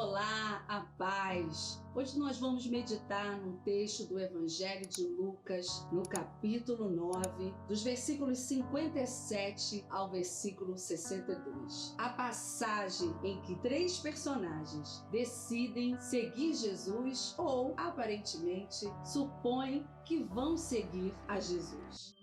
Olá, a paz! Hoje nós vamos meditar no texto do Evangelho de Lucas, no capítulo 9, dos versículos 57 ao versículo 62. A passagem em que três personagens decidem seguir Jesus ou, aparentemente, supõem que vão seguir a Jesus.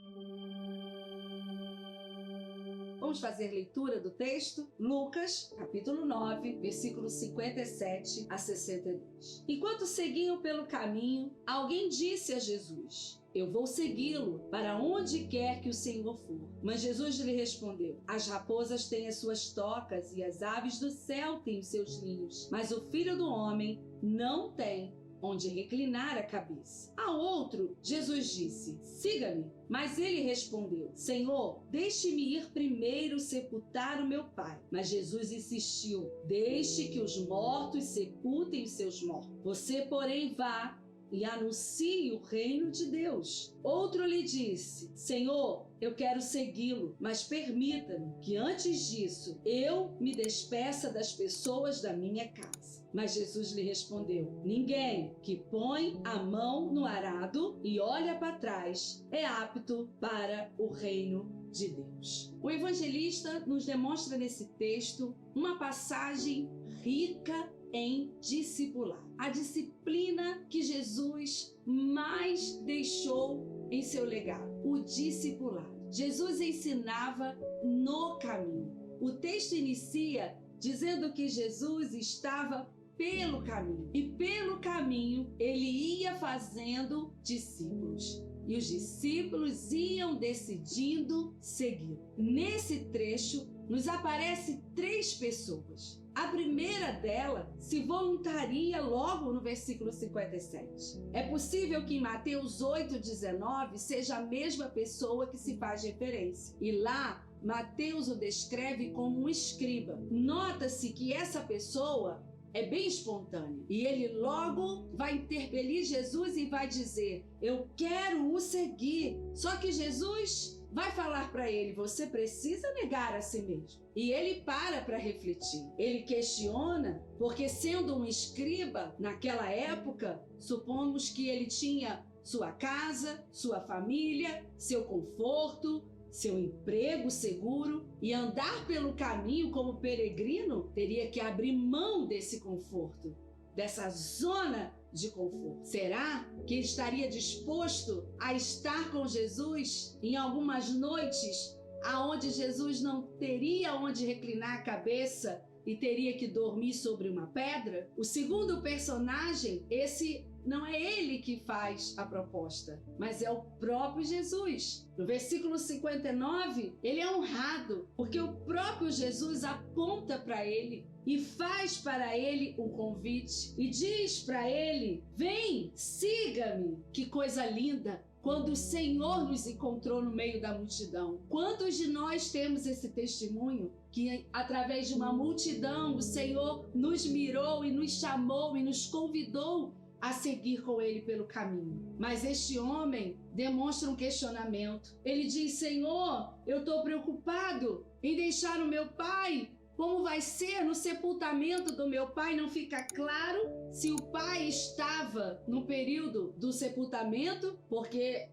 Vamos fazer leitura do texto? Lucas, capítulo 9, versículos 57 a 62. Enquanto seguiam pelo caminho, alguém disse a Jesus: "Eu vou segui-lo para onde quer que o Senhor for." Mas Jesus lhe respondeu: "As raposas têm as suas tocas e as aves do céu têm os seus ninhos, mas o Filho do Homem não tem onde reclinar a cabeça." A outro, Jesus disse: "Siga-me." Mas ele respondeu: "Senhor, deixe-me ir primeiro sepultar o meu pai." Mas Jesus insistiu: "Deixe que os mortos sepultem os seus mortos. Você, porém, vá e anuncie o reino de Deus." Outro lhe disse: "Senhor, eu quero segui-lo, mas permita-me que antes disso eu me despeça das pessoas da minha casa." Mas Jesus lhe respondeu: "Ninguém que põe a mão no arado e olha para trás é apto para o reino de Deus." O evangelista nos demonstra nesse texto uma passagem rica em discipular. A disciplina que Jesus mais deixou em seu legado, o discipular. Jesus ensinava no caminho. O texto inicia dizendo que Jesus estava pelo caminho, e pelo caminho ele ia fazendo discípulos. E os discípulos iam decidindo seguir. Nesse trecho, nos aparece três pessoas. A primeira dela se voluntaria logo no versículo 57. É possível que em Mateus 8,19 seja a mesma pessoa que se faz referência. E lá, Mateus o descreve como um escriba. Nota-se que essa pessoa é bem espontânea. E ele logo vai interpelir Jesus e vai dizer: "Eu quero o seguir." Só que Jesus vai falar para ele: "Você precisa negar a si mesmo." E ele para refletir. Ele questiona, porque sendo um escriba, naquela época, supomos que ele tinha sua casa, sua família, seu conforto, seu emprego seguro, e andar pelo caminho como peregrino teria que abrir mão desse conforto, dessa zona de conforto. Será que ele estaria disposto a estar com Jesus em algumas noites aonde Jesus não teria onde reclinar a cabeça e teria que dormir sobre uma pedra? O segundo personagem, esse não é ele que faz a proposta, mas é o próprio Jesus. No versículo 59, ele é honrado, porque o próprio Jesus aponta para ele e faz para ele um convite e diz para ele: "Vem, siga-me." Que coisa linda! Quando o Senhor nos encontrou no meio da multidão. Quantos de nós temos esse testemunho que, através de uma multidão, o Senhor nos mirou e nos chamou e nos convidou a seguir com ele pelo caminho? Mas este homem demonstra um questionamento. Ele diz: "Senhor, eu estou preocupado em deixar o meu pai. Como vai ser no sepultamento do meu pai?" Não fica claro se o pai estava no período do sepultamento, porque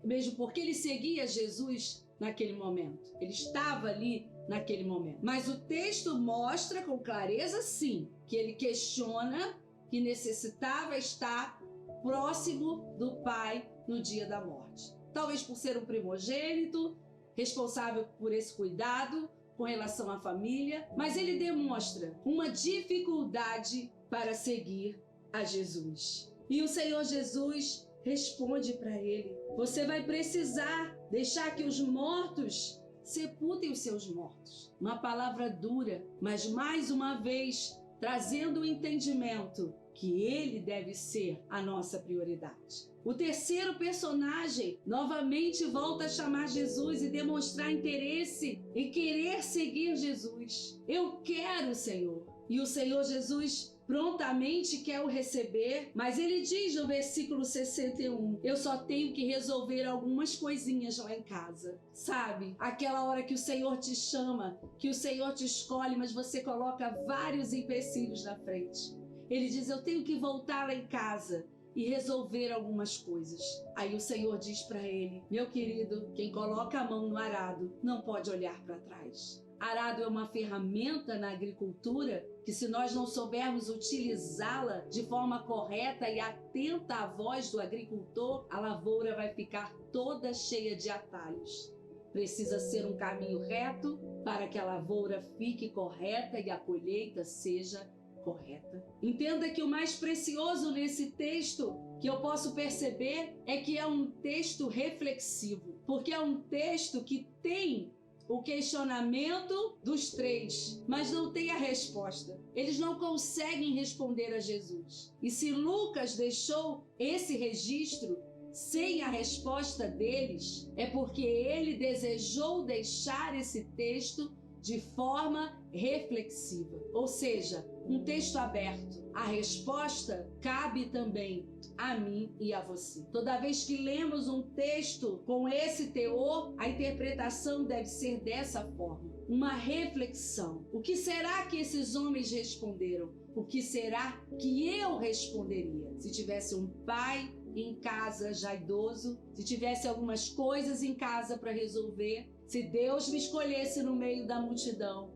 ele seguia Jesus naquele momento. Ele estava ali naquele momento. Mas o texto mostra com clareza, sim, que ele questiona que necessitava estar próximo do pai no dia da morte. Talvez por ser um primogênito, responsável por esse cuidado com relação à família, mas ele demonstra uma dificuldade para seguir a Jesus. E o Senhor Jesus responde para ele: "Você vai precisar deixar que os mortos sepultem os seus mortos." Uma palavra dura, mas mais uma vez trazendo o entendimento que ele deve ser a nossa prioridade. O terceiro personagem novamente volta a chamar Jesus e demonstrar interesse em querer seguir Jesus. "Eu quero, Senhor." E o Senhor Jesus prontamente quer o receber, mas ele diz no versículo 61, "Eu só tenho que resolver algumas coisinhas lá em casa." Sabe, aquela hora que o Senhor te chama, que o Senhor te escolhe, mas você coloca vários empecilhos na frente. Ele diz: eu tenho que voltar lá em casa e resolver algumas coisas. Aí o Senhor diz para ele: meu querido, quem coloca a mão no arado não pode olhar para trás. Arado é uma ferramenta na agricultura que, se nós não soubermos utilizá-la de forma correta e atenta à voz do agricultor, a lavoura vai ficar toda cheia de atalhos. Precisa ser um caminho reto para que a lavoura fique correta e a colheita seja correta. Entenda que o mais precioso nesse texto que eu posso perceber é que é um texto reflexivo, porque é um texto que tem o questionamento dos três, mas não tem a resposta. Eles não conseguem responder a Jesus. E se Lucas deixou esse registro sem a resposta deles, é porque ele desejou deixar esse texto de forma reflexiva, ou seja, um texto aberto. A resposta cabe também a mim e a você. Toda vez que lemos um texto com esse teor, a interpretação deve ser dessa forma, uma reflexão. O que será que esses homens responderam? O que será que eu responderia? Se tivesse um pai em casa já idoso, se tivesse algumas coisas em casa para resolver, se Deus me escolhesse no meio da multidão,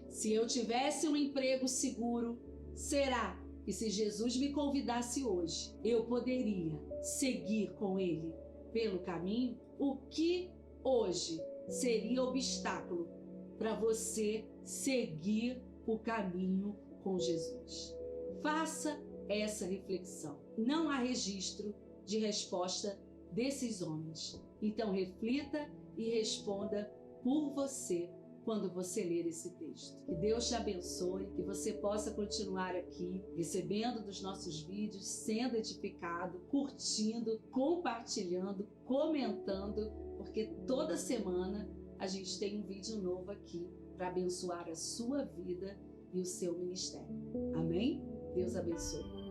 se eu tivesse um emprego seguro, será que, se Jesus me convidasse hoje, eu poderia seguir com Ele pelo caminho? O que hoje seria obstáculo para você seguir o caminho com Jesus? Faça essa reflexão. Não há registro de resposta desses homens. Então reflita e responda por você quando você ler esse texto. Que Deus te abençoe, que você possa continuar aqui recebendo dos nossos vídeos, sendo edificado, curtindo, compartilhando, comentando, porque toda semana a gente tem um vídeo novo aqui para abençoar a sua vida e o seu ministério. Amém? Deus abençoe.